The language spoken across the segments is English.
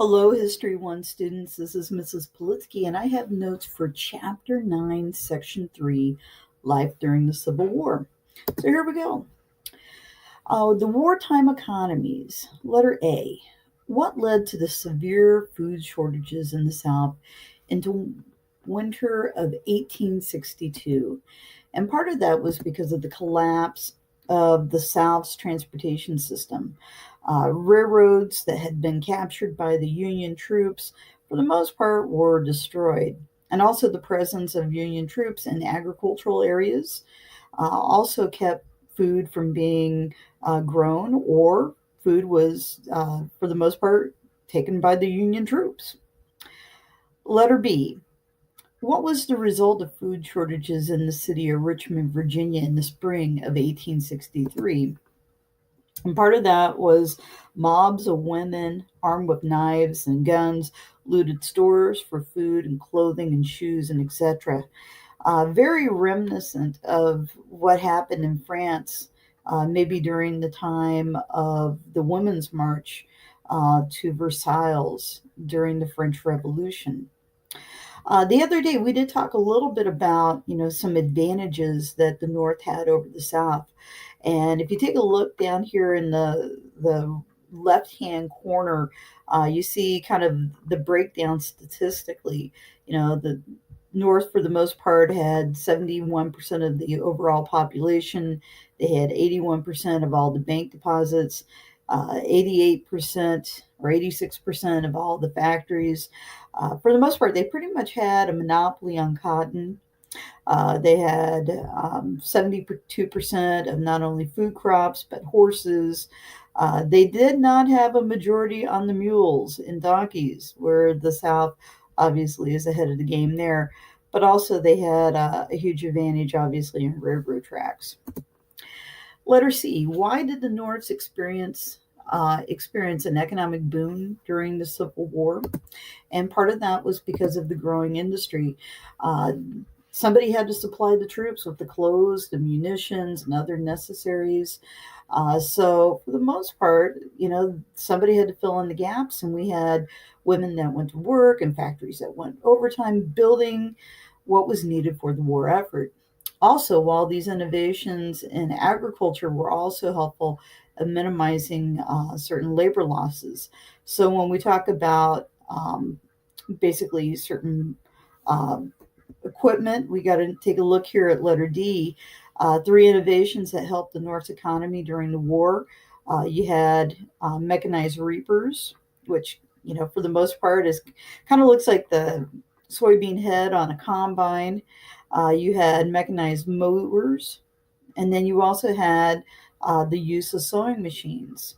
Hello, History 1 students. This is Mrs. Politsky, and I have notes for Chapter 9, Section 3, Life During the Civil War. So here we go. The wartime economies. Letter A. What led to the severe food shortages in the South into winter of 1862? And part of that was because of the collapse of the South's transportation system. Railroads that had been captured by the Union troops, for the most part, were destroyed. And also, the presence of Union troops in agricultural areas also kept food from being grown, or food was, for the most part, taken by the Union troops. Letter B. What was the result of food shortages in the city of Richmond, Virginia in the spring of 1863? And part of that was mobs of women armed with knives and guns looted stores for food and clothing and shoes and etc. Very reminiscent of what happened in France, maybe during the time of the Women's March to Versailles during the French Revolution. The other day, we did talk a little bit about, some advantages that the North had over the South. And if you take a look down here in the left-hand corner, you see kind of the breakdown statistically. The North, for the most part, had 71% of the overall population. They had 81% of all the bank deposits, 88% or 86% of all the factories. For the most part, they pretty much had a monopoly on cotton. They had 72% of not only food crops, but horses. They did not have a majority on the mules and donkeys, where the South obviously is ahead of the game there. But also, they had a huge advantage, obviously, in railroad tracks. Letter C. Why did the North experience an economic boom during the Civil War? And part of that was because of the growing industry. Uh, Somebody had to supply the troops with the clothes, the munitions, and other necessaries. So, for the most part, somebody had to fill in the gaps, and we had women that went to work and factories that went overtime building what was needed for the war effort. Also, while these innovations in agriculture were also helpful in minimizing certain labor losses. So, when we talk about basically certain um, equipment, we got to take a look here at letter D. Three innovations that helped the North's economy during the war. You had mechanized reapers, which, for the most part, is kind of looks like the soybean head on a combine. You had mechanized mowers, and then you also had the use of sewing machines.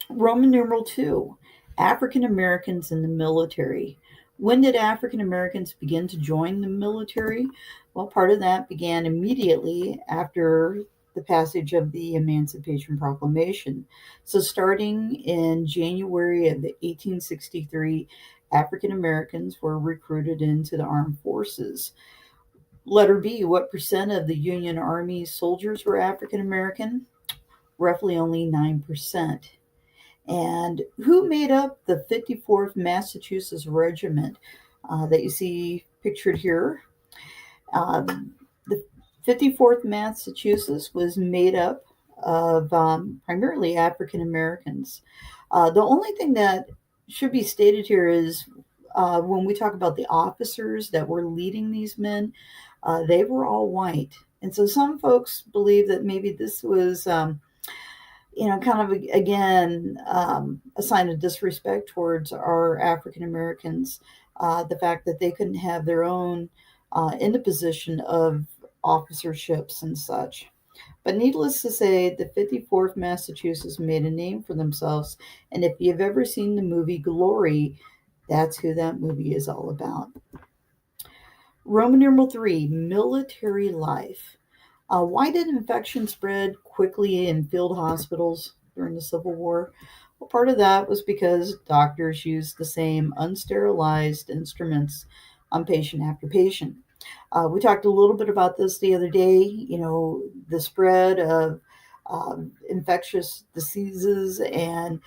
Roman numeral 2, African Americans in the military. When did African Americans begin to join the military? Well, part of that began immediately after the passage of the Emancipation Proclamation. So, starting in January of 1863, African Americans were recruited into the armed forces. Letter B, what percent of the Union Army soldiers were African American? Roughly only 9%. And who made up the 54th Massachusetts Regiment that you see pictured here? The 54th Massachusetts was made up of primarily African Americans. The only thing that should be stated here is when we talk about the officers that were leading these men, they were all white. And so some folks believe that maybe this was kind of again a sign of disrespect towards our African Americans, the fact that they couldn't have their own in the position of officerships and such. But needless to say, the 54th Massachusetts made a name for themselves, and if you've ever seen the movie Glory, that's who that movie is all about. Roman numeral 3, military life. Why did infection spread quickly in field hospitals during the Civil War? Well, part of that was because doctors used the same unsterilized instruments on patient after patient. We talked a little bit about this the other day, the spread of infectious diseases and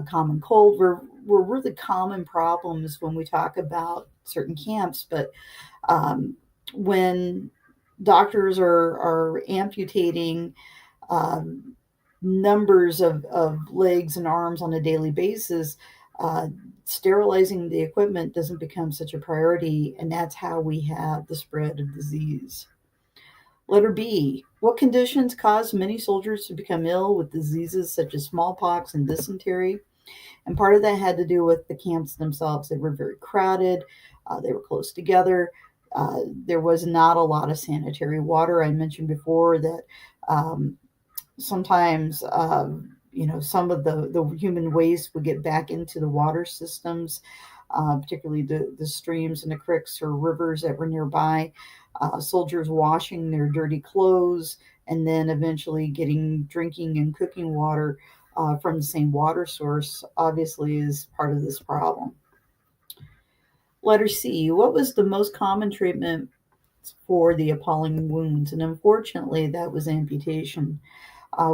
common cold were really common problems when we talk about certain camps. But um, when doctors are amputating um, numbers of legs and arms on a daily basis, uh, sterilizing the equipment doesn't become such a priority, and that's how we have the spread of disease. Letter B. What conditions caused many soldiers to become ill with diseases such as smallpox and dysentery? And part of that had to do with the camps themselves. They were very crowded, they were close together. There was not a lot of sanitary water. I mentioned before that um, sometimes some of the human waste would get back into the water systems, particularly the streams and the creeks or rivers that were nearby. Soldiers washing their dirty clothes and then eventually getting drinking and cooking water from the same water source obviously is part of this problem. Letter C. What was the most common treatment for the appalling wounds? And unfortunately, that was amputation.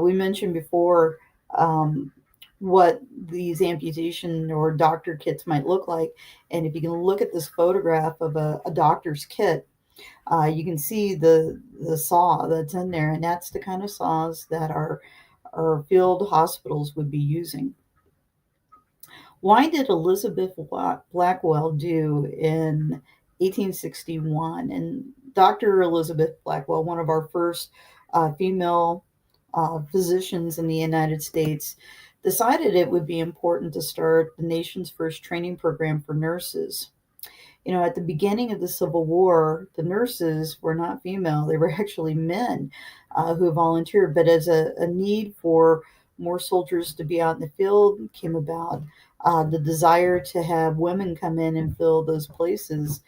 We mentioned before um, what these amputation or doctor kits might look like. And if you can look at this photograph of a doctor's kit, you can see the saw that's in there, and that's the kind of saws that our field hospitals would be using. Why did Elizabeth Blackwell do in 1861? And Dr. Elizabeth Blackwell, one of our first female physicians in the United States, decided it would be important to start the nation's first training program for nurses. At the beginning of the Civil War, the nurses were not female, they were actually men who volunteered. But as a need for more soldiers to be out in the field came about, the desire to have women come in and fill those places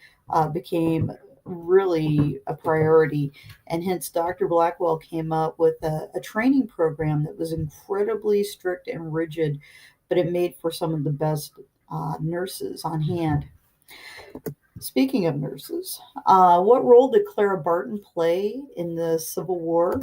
became really a priority. And hence, Dr. Blackwell came up with a training program that was incredibly strict and rigid, but it made for some of the best nurses on hand. Speaking of nurses, what role did Clara Barton play in the Civil War?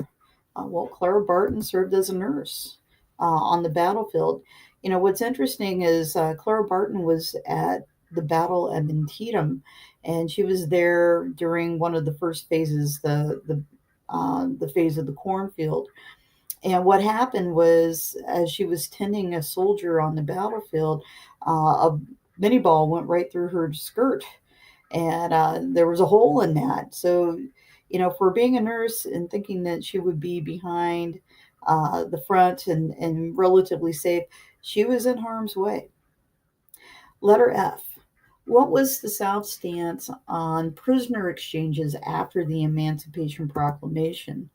Well, Clara Barton served as a nurse on the battlefield. What's interesting is Clara Barton was at the Battle of Antietam, and she was there during one of the first phases, the phase of the cornfield. And what happened was, as she was tending a soldier on the battlefield, a minie ball went right through her skirt, and there was a hole in that. So, for being a nurse and thinking that she would be behind the front and relatively safe, she was in harm's way. Letter F. What was the South's stance on prisoner exchanges after the Emancipation Proclamation?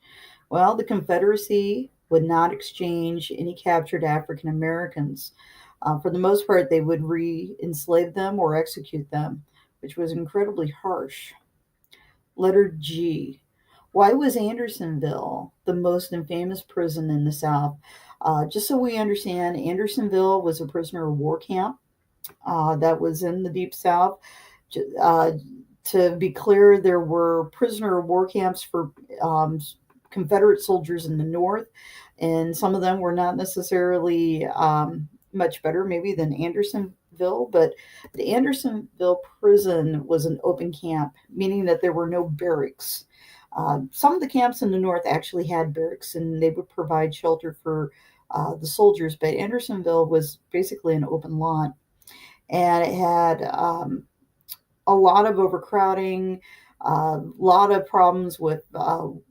Well, the Confederacy would not exchange any captured African Americans. For the most part, they would re enslave them or execute them, which was incredibly harsh. Letter G. Why was Andersonville the most infamous prison in the South? Just so we understand, Andersonville was a prisoner of war camp that was in the Deep South. Uh, to be clear, there were prisoner of war camps for Confederate soldiers in the North, and some of them were not necessarily much better, maybe, than Andersonville. But the Andersonville prison was an open camp, meaning that there were no barracks. Some of the camps in the North actually had barracks, and they would provide shelter for the soldiers, but Andersonville was basically an open lot, and it had a lot of overcrowding, a lot of problems with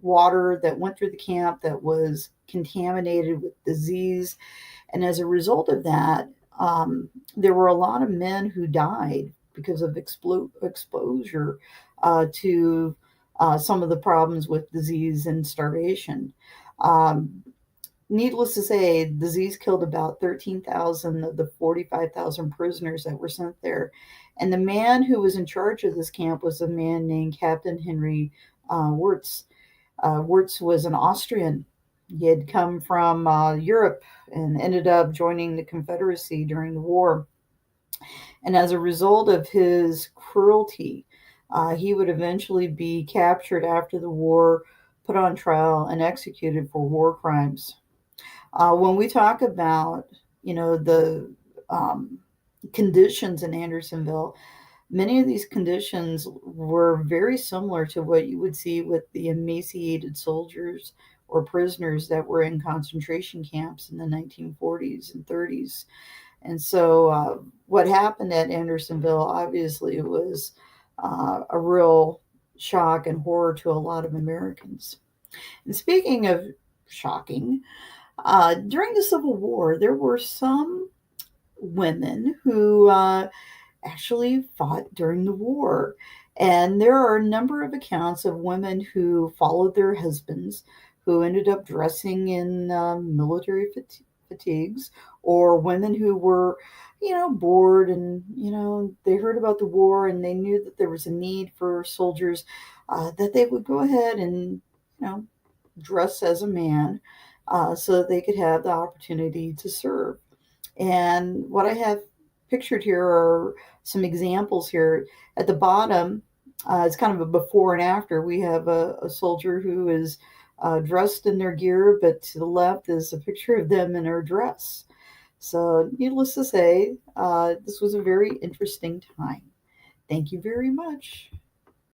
water that went through the camp that was contaminated with disease. And as a result of that, there were a lot of men who died because of exposure to some of the problems with disease and starvation. Um, Needless to say, disease killed about 13,000 of the 45,000 prisoners that were sent there. And the man who was in charge of this camp was a man named Captain Henry Wirtz. Wirtz was an Austrian. He had come from Europe and ended up joining the Confederacy during the war. And as a result of his cruelty, he would eventually be captured after the war, put on trial, and executed for war crimes. When we talk about, the um, conditions in Andersonville, many of these conditions were very similar to what you would see with the emaciated soldiers or prisoners that were in concentration camps in the 1940s and 30s. And so, what happened at Andersonville obviously was a real shock and horror to a lot of Americans. And speaking of shocking, during the Civil War, there were some women who actually fought during the war. And there are a number of accounts of women who followed their husbands, who ended up dressing in military fatigues, or women who were, bored and, they heard about the war and they knew that there was a need for soldiers, that they would go ahead and, dress as a man, so that they could have the opportunity to serve. And what I have pictured here are some examples here. At the bottom, it's kind of a before and after. We have a soldier who is dressed in their gear, but to the left is a picture of them in her dress. So, needless to say, this was a very interesting time. Thank you very much.